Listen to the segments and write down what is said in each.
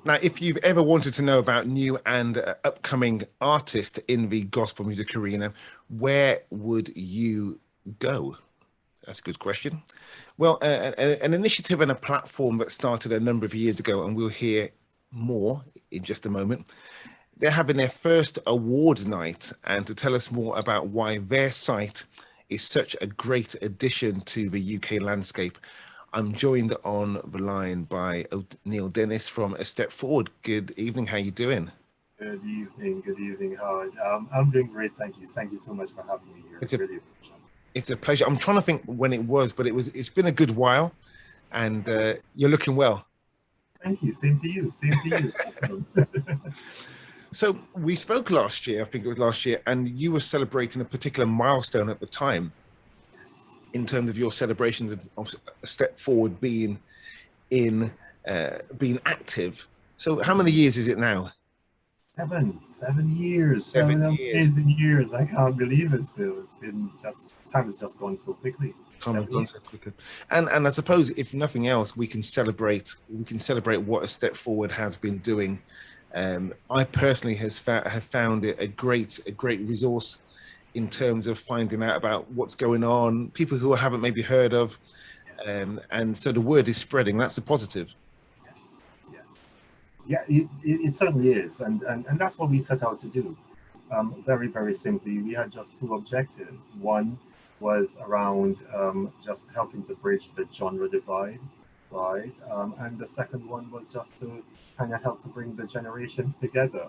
Now, if you've ever wanted to know about new and upcoming artists in the gospel music arena, where would you go? That's a good question. Well, an initiative and a platform that started a number of years ago, and we'll hear more in just a moment. They're having their first awards night, and to tell us more about why their site is such a great addition to the UK landscape, I'm joined on the line by Neil Dennis from StepFwd. Good evening. How you doing? Good evening, Howard. I'm doing great, thank you. Thank you so much for having me here. It's a Really appreciate it. it's a pleasure. I'm trying to think when it was, but it's been a good while, and you're looking well. Thank you. Same to you. Same to you. So we spoke last year, I think it was last year, and you were celebrating a particular milestone at the time Yes. in terms of your celebrations of StepFwd being in being active. So how many years is it now? 7 years, 7 years. amazing years. I can't believe it still. It's been just, time has just gone so quickly. Time has 7 gone years. so quickly. And I suppose if nothing else, we can celebrate what a StepFwd has been doing. I personally have found it a great resource in terms of finding out about what's going on, people who I haven't maybe heard of, Yes. and so the word is spreading. That's the positive. Yes. Yes. Yeah, it certainly is. And that's what we set out to do. Very, very simply, we had just two objectives. One was around just helping to bridge the genre divide, right? And the second one was just to kind of help to bring the generations together.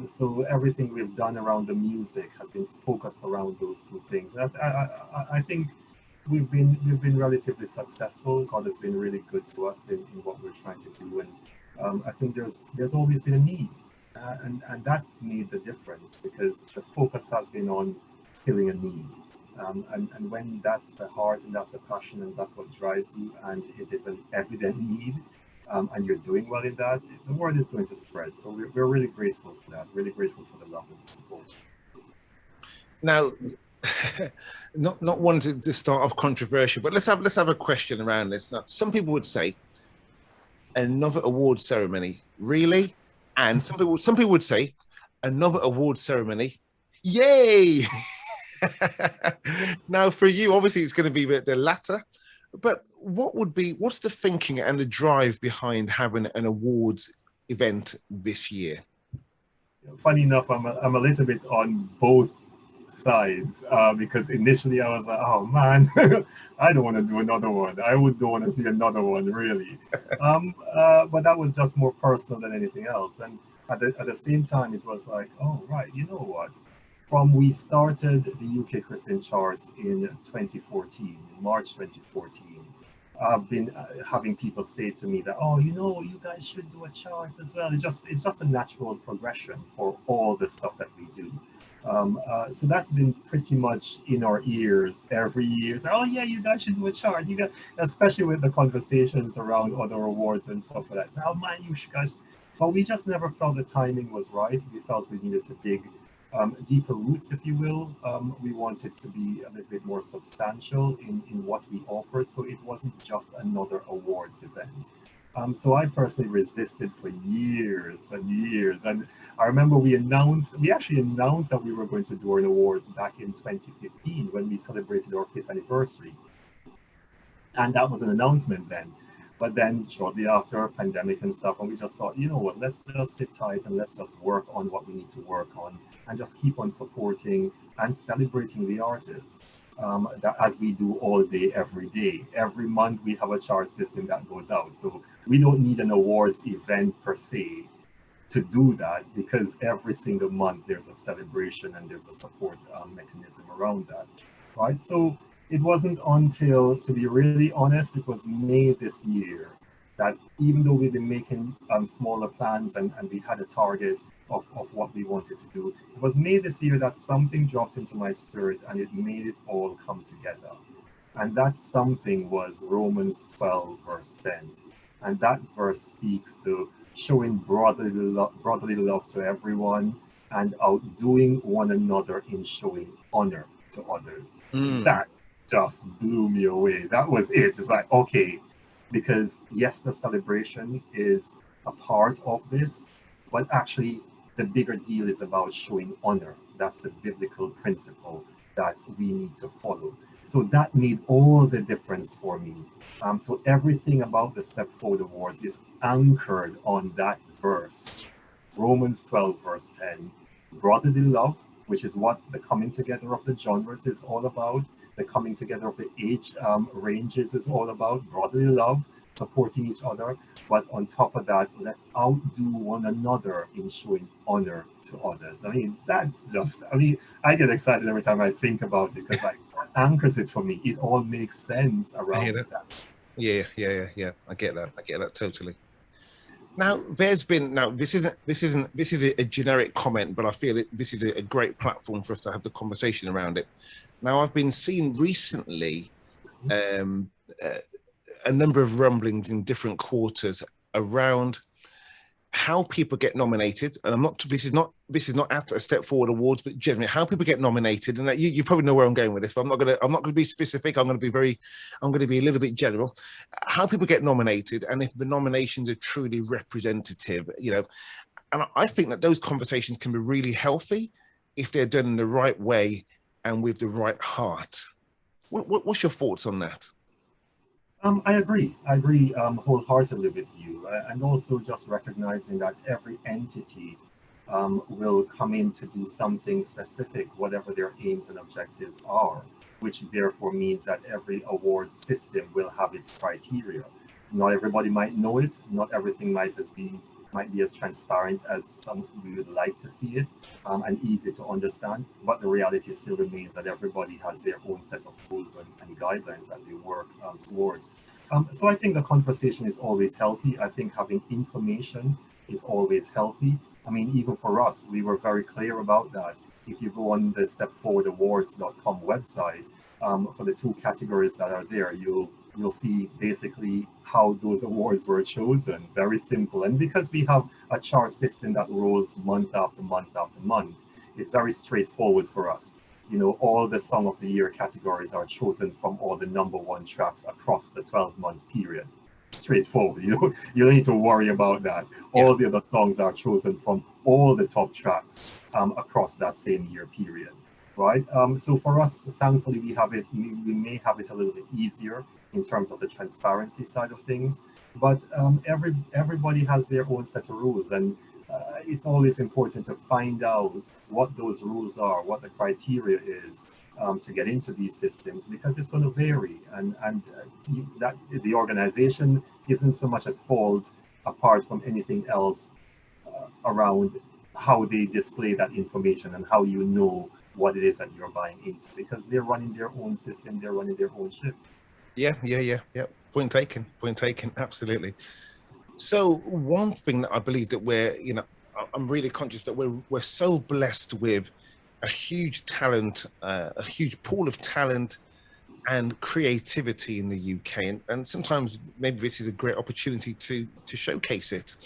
So everything we've done around the music has been focused around those two things. I think we've been relatively successful. God has been really good to us in what we're trying to do, and I think there's always been a need, and that's made the difference because the focus has been on filling a need. And when that's the heart and that's the passion and that's what drives you, and it is an evident need, and you're doing well in that, the word is going to spread. So we're really grateful for that. Really grateful for the love and the support. Now, not wanting to start off controversial, but let's have a question around this. Now, some people would say another award ceremony, really, and some people would say another award ceremony, yay. Now, for you, obviously, it's going to be the latter. But what's the thinking and the drive behind having an awards event this year? Funny enough, I'm a little bit on both sides because initially I was like, oh man, I don't want to do another one. I would don't want to see another one really. But that was just more personal than anything else. And at the same time, it was like, oh right, you know what? From we started the UK Christian charts in 2014, in March 2014. I've been having people say to me that, oh, you guys should do a chart as well. It's just a natural progression for all the stuff that we do. So that's been pretty much in our ears every year. So, oh yeah, you guys should do a chart. You got, especially with the conversations around other awards and stuff like that. So, oh man, you guys. But we just never felt the timing was right. We felt we needed to dig deeper roots, if you will. We wanted to be a little bit more substantial in what we offered, so it wasn't just another awards event. So I personally resisted for years and years, and I remember we actually announced that we were going to do an awards back in 2015 when we celebrated our 5th anniversary, and that was an announcement then. But then shortly after, pandemic and stuff, and we just thought, you know what, let's just sit tight and let's just work on what we need to work on and just keep on supporting and celebrating the artists that as we do all day, every day. Every month we have a chart system that goes out. So we don't need an awards event per se to do that because every single month there's a celebration and there's a support mechanism around that, right? So it wasn't until, to be really honest, it was May this year that even though we've been making smaller plans and we had a target of what we wanted to do, it was May this year that something dropped into my spirit and it made it all come together. And that something was Romans 12, verse 10. And that verse speaks to showing brotherly love to everyone and outdoing one another in showing honor to others. That just blew me away. That was it. It's like, okay, because yes, the celebration is a part of this, but actually the bigger deal is about showing honor. That's the biblical principle that we need to follow. So that made all the difference for me. So everything about the StepFwd Awards is anchored on that verse, Romans 12, verse 10. Brotherly love, which is what the coming together of the genres is all about, the coming together of the age ranges is all about, brotherly love, supporting each other. But on top of that, let's outdo one another in showing honor to others. I mean, that's just, I mean, I get excited every time I think about it because like that anchors it for me. It all makes sense I hear around that. that. Yeah. I get that. I get that totally. Now, there's been this is a generic comment, but I feel this is a great platform for us to have the conversation around it. Now, I've been seeing recently um, uh, a number of rumblings in different quarters around how people get nominated, and I'm not. This is not at a StepFwd Awards, but generally how people get nominated. And that you probably know where I'm going with this, but I'm not gonna be specific. I'm gonna be a little bit general. How people get nominated, and if the nominations are truly representative, you know. And I think that those conversations can be really healthy if they're done in the right way and with the right heart. What's your thoughts on that? I agree. I agree wholeheartedly with you. And also just recognizing that every entity will come in to do something specific, whatever their aims and objectives are, which therefore means that every award system will have its criteria. Not everybody might know it. Not everything might be as transparent as some we would like to see it, and easy to understand. But the reality still remains that everybody has their own set of rules and guidelines that they work towards. So I think the conversation is always healthy. I think having information is always healthy. I mean, even for us, we were very clear about that. If you go on the StepFwdAwards.com website, for the two categories that are there, you'll see basically how those awards were chosen. Very simple. And because we have a chart system that rolls month after month after month, it's very straightforward for us. You know, all the Song of the Year categories are chosen from all the #1 tracks across the 12-month period. Straightforward. You don't need to worry about that. Yeah. All the other songs are chosen from all the top tracks across that same year period. Right. So for us, thankfully, we may have it a little bit easier in terms of the transparency side of things. But everybody has their own set of rules, and it's always important to find out what those rules are, what the criteria is to get into these systems, because it's going to vary, and that the organization isn't so much at fault apart from anything else around how they display that information and how you know what it is that you're buying into, because they're running their own system, they're running their own ship. Yeah. Point taken. Point taken. Absolutely. So one thing that I believe that I'm really conscious that we're so blessed with a huge talent, a huge pool of talent and creativity in the UK, and sometimes maybe this is a great opportunity to showcase it.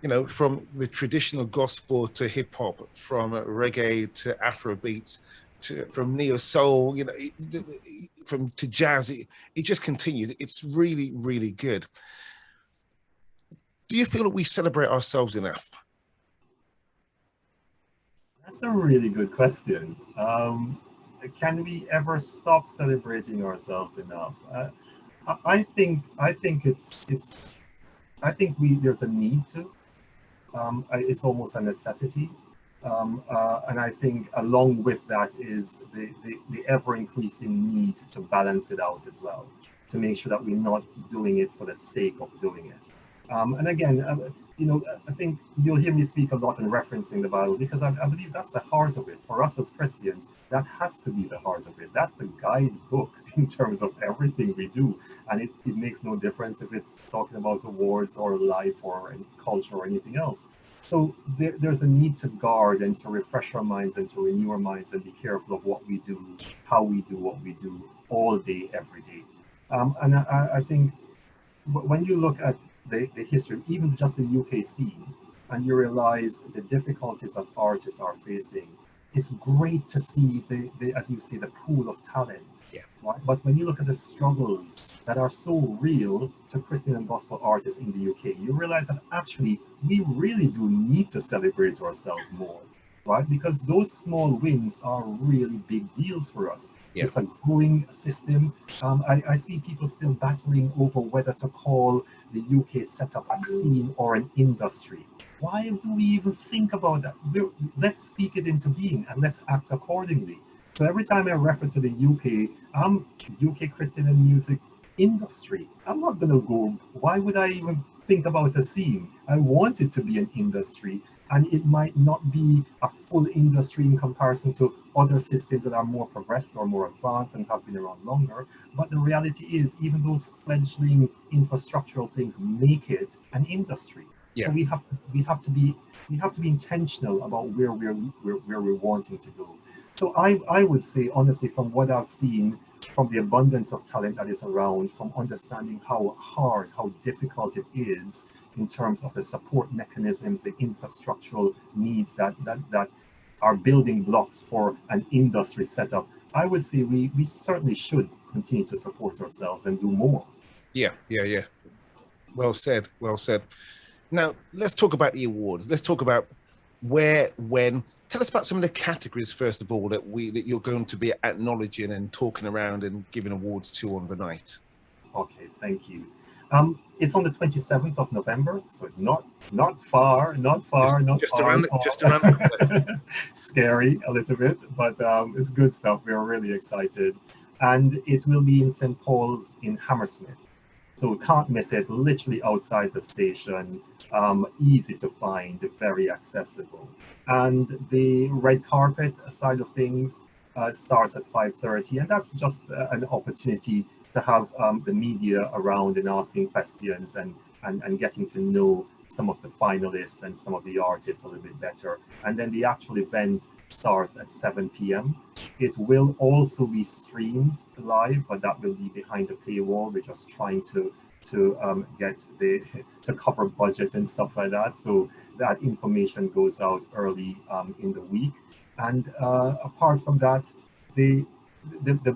You know, from the traditional gospel to hip hop, from reggae to Afrobeats, from neo soul, you know, from to jazz. It just continues. It's really, really good. Do you feel that we celebrate ourselves enough? That's a really good question. Can we ever stop celebrating ourselves enough? I think I think there's a need to. It's almost a necessity. And I think along with that is the ever increasing need to balance it out as well, to make sure that we're not doing it for the sake of doing it. And again, I think you'll hear me speak a lot in referencing the Bible, because I believe that's the heart of it. For us as Christians, that has to be the heart of it. That's the guidebook in terms of everything we do. And it makes no difference if it's talking about awards or life or any culture or anything else. So there's a need to guard and to refresh our minds and to renew our minds and be careful of what we do, how we do what we do all day, every day. And I think when you look at the history, even just the UK scene, and you realize the difficulties that artists are facing, it's great to see as you say, the pool of talent. Yeah. Right? But when you look at the struggles that are so real to Christian and gospel artists in the UK, you realize that actually we really do need to celebrate ourselves more, right? Because those small wins are really big deals for us. Yeah. It's a growing system. I see people still battling over whether to call the UK setup a scene or an industry. Why do we even think about that? Let's speak it into being and let's act accordingly. So every time I refer to the UK, I'm UK Christian and music industry. I'm not going to go, why would I even think about a scene? I want it to be an industry, and it might not be a full industry in comparison to other systems that are more progressed or more advanced and have been around longer. But the reality is, even those fledgling infrastructural things make it an industry. Yeah. So we have to be intentional about where we're wanting to go. So I would say, honestly, from what I've seen, from the abundance of talent that is around, from understanding how hard, how difficult it is in terms of the support mechanisms, the infrastructural needs that are building blocks for an industry setup, I would say we certainly should continue to support ourselves and do more. Yeah. Well said. Well said. Now, let's talk about the awards. Let's talk about where, when. Tell us about some of the categories, first of all, that you're going to be acknowledging and talking around and giving awards to on the night. Okay, thank you. It's on the 27th of November, so it's not far, not far Just at around, all. just around the corner. Scary a little bit, but it's good stuff. We are really excited. And it will be in St. Paul's in Hammersmith. So can't miss it, literally outside the station, easy to find, very accessible. And the red carpet side of things starts at 5:30, and that's just an opportunity to have the media around and asking questions and getting to know some of the finalists and some of the artists a little bit better. And then the actual event starts at 7 p.m. It will also be streamed live, but that will be behind the paywall. We're just trying to get to cover budget and stuff like that. So that information goes out early in the week. And apart from that, the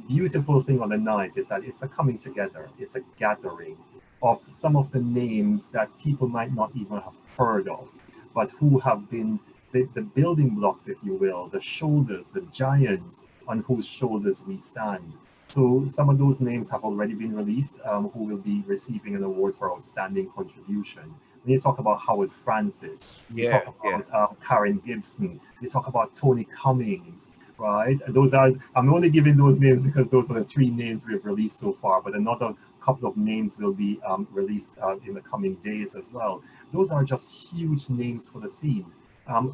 beautiful thing on the night is that it's a coming together, it's a gathering of some of the names that people might not even have heard of, but who have been the building blocks, if you will, the shoulders, the giants on whose shoulders we stand. So some of those names have already been released, who will be receiving an award for outstanding contribution. When you talk about Howard Francis, you talk about Karen Gibson, you talk about Tony Cummings, right? Those are, I'm only giving those names because those are the 3 names we've released so far, but another couple of names will be released in the coming days as well. Those are just huge names for the scene.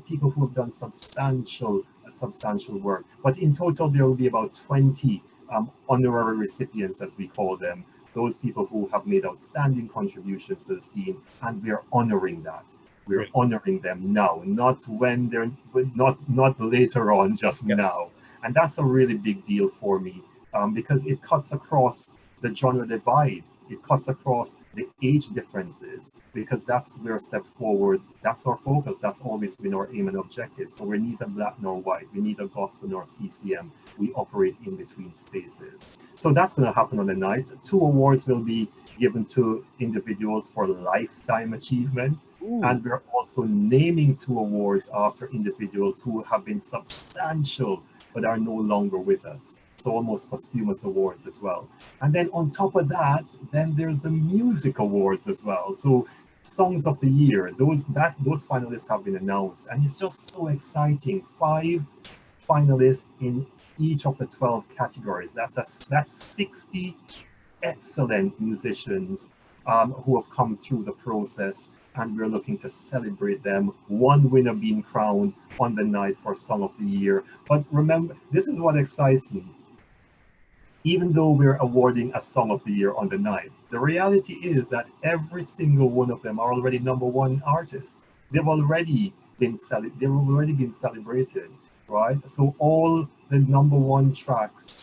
People who have done substantial work. But in total, there will be about 20 honorary recipients, as we call them, those people who have made outstanding contributions to the scene, and we are honoring that. We're honoring them now, not when they're not later on, just now. And that's a really big deal for me, because it cuts across the genre divide. It cuts across the age differences, because that's where StepFwd, that's our focus. That's always been our aim and objective. So we're neither black nor white. We're neither gospel nor CCM. We operate in between spaces. So that's going to happen on the night. 2 awards will be given to individuals for lifetime achievement. Ooh. And we're also naming 2 awards after individuals who have been substantial but are no longer with us. So almost posthumous awards as well. And then on top of that, then there's the music awards as well. So songs of the year, those finalists have been announced, and it's just so exciting. 5 finalists in each of the 12 categories. That's 60 excellent musicians who have come through the process, and we're looking to celebrate them. 1 winner being crowned on the night for Song of the Year. But remember, this is what excites me. Even though we're awarding a Song of the Year on the night, the reality is that every single one of them are already #1 artists. They've already been celebrated, right? So all the #1 tracks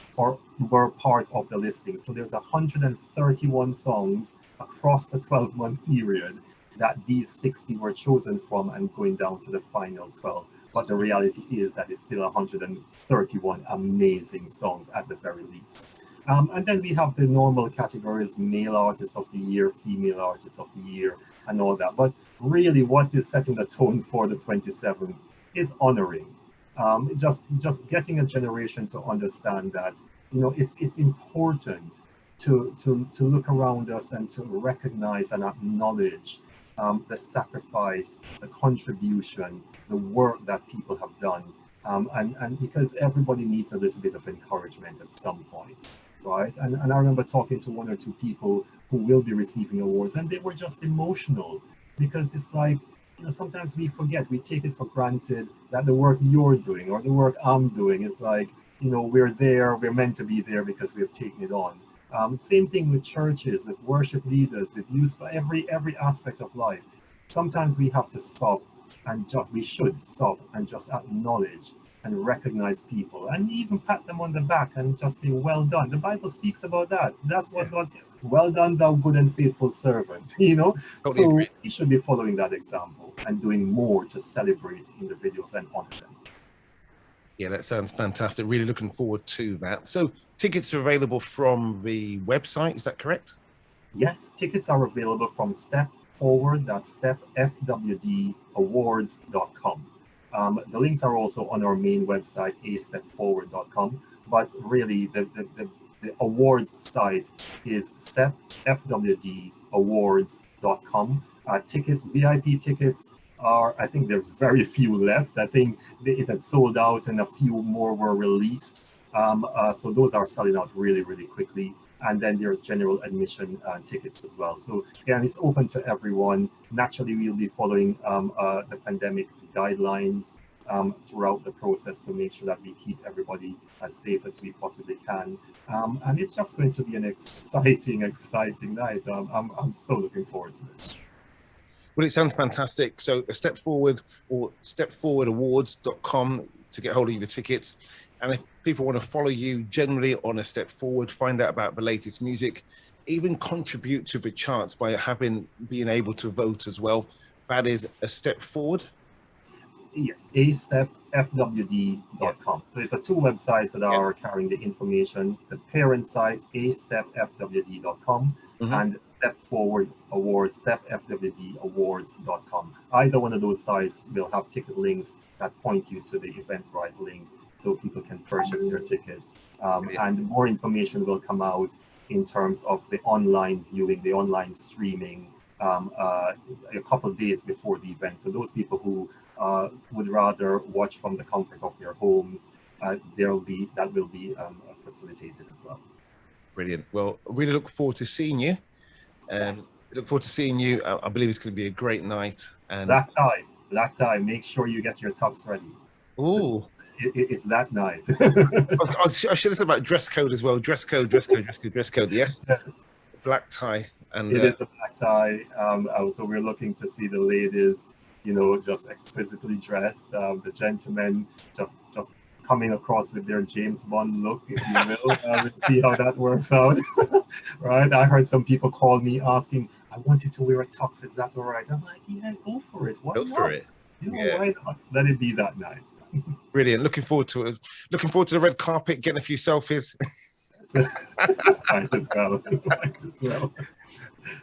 were part of the listing. So there's 131 songs across the 12-month period that these 60 were chosen from, and going down to the final 12. but the reality is that it's still 131 amazing songs at the very least. And then we have the normal categories: male artist of the year, female artist of the year, and all that. But really, what is setting the tone for the 27th is honoring. Just getting a generation to understand that, it's important to look around us and to recognize and acknowledge the sacrifice, the contribution, the work that people have done. And because everybody needs a little bit of encouragement at some point, right? And I remember talking to one or two people who will be receiving awards, and they were just emotional, because it's like, sometimes we forget, we take it for granted that the work you're doing or the work I'm doing is like, we're there, we're meant to be there because we've taken it on. Same thing with churches, with worship leaders, with youth, every aspect of life. Sometimes we have to stop we should stop and just acknowledge and recognize people, and even pat them on the back and just say, well done. The Bible speaks about that. That's what God says. Well done, thou good and faithful servant. Totally So agree. we should be following that example and doing more to celebrate individuals and honor them. Yeah, that sounds fantastic. Really looking forward to that. So tickets are available from the website, is that correct? Yes, tickets are available from StepFwd, that's StepFwdawards.com. The links are also on our main website, stepforward.com. But really, the awards site is StepFwdawards.com. Tickets, VIP tickets, I think there's very few left. I think it had sold out and a few more were released. So those are selling out really, really quickly. And then there's general admission tickets as well. So again, it's open to everyone. Naturally, we'll be following the pandemic guidelines throughout the process to make sure that we keep everybody as safe as we possibly can. And it's just going to be an exciting, exciting night. I'm so looking forward to it. Well, it sounds fantastic. So StepFwd or StepFwdawards.com to get hold of your tickets. And if people want to follow you generally on a Step Forward, find out about the latest music, even contribute to the charts by being able to vote as well, that is a Step Forward. Yes, astepfwd.com. So it's two websites that are carrying the information. The parent site, astepfwd.com, and StepFwd Awards, StepFwdawards.com. Either one of those sites will have ticket links that point you to the Eventbrite link, so people can purchase their tickets. And more information will come out in terms of the online viewing, the online streaming, a couple of days before the event. So those people who would rather watch from the comfort of their homes, that will be facilitated as well. Brilliant. Well, really look forward to seeing you. Yes. Look forward to seeing you. I believe it's going to be a great night. And black tie. Make sure you get your tux ready. Oh, it's that night. I should have said about dress code as well. Dress code. Yeah. Yes. Black tie. And it is the black tie. So we're looking to see the ladies, just exquisitely dressed. The gentlemen just coming across with their James Bond look, if you will. We'll see how that works out. Right? I heard some people call me asking, I wanted to wear a tux. Is that all right? I'm like, yeah, go for it. Go for it. Why not? Let it be that night. Brilliant. Looking forward to it. Looking forward to the red carpet, getting a few selfies. Might as well.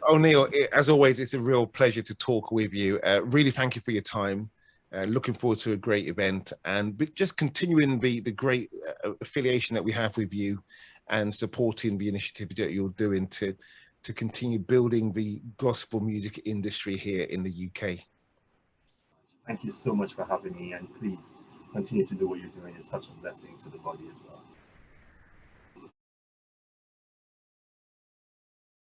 Oh, Neil, as always, it's a real pleasure to talk with you. Really thank you for your time. Looking forward to a great event, and just continuing the great affiliation that we have with you and supporting the initiative that you're doing to continue building the gospel music industry here in the UK. Thank you so much for having me, and please continue to do what you're doing. It's such a blessing to the body as well.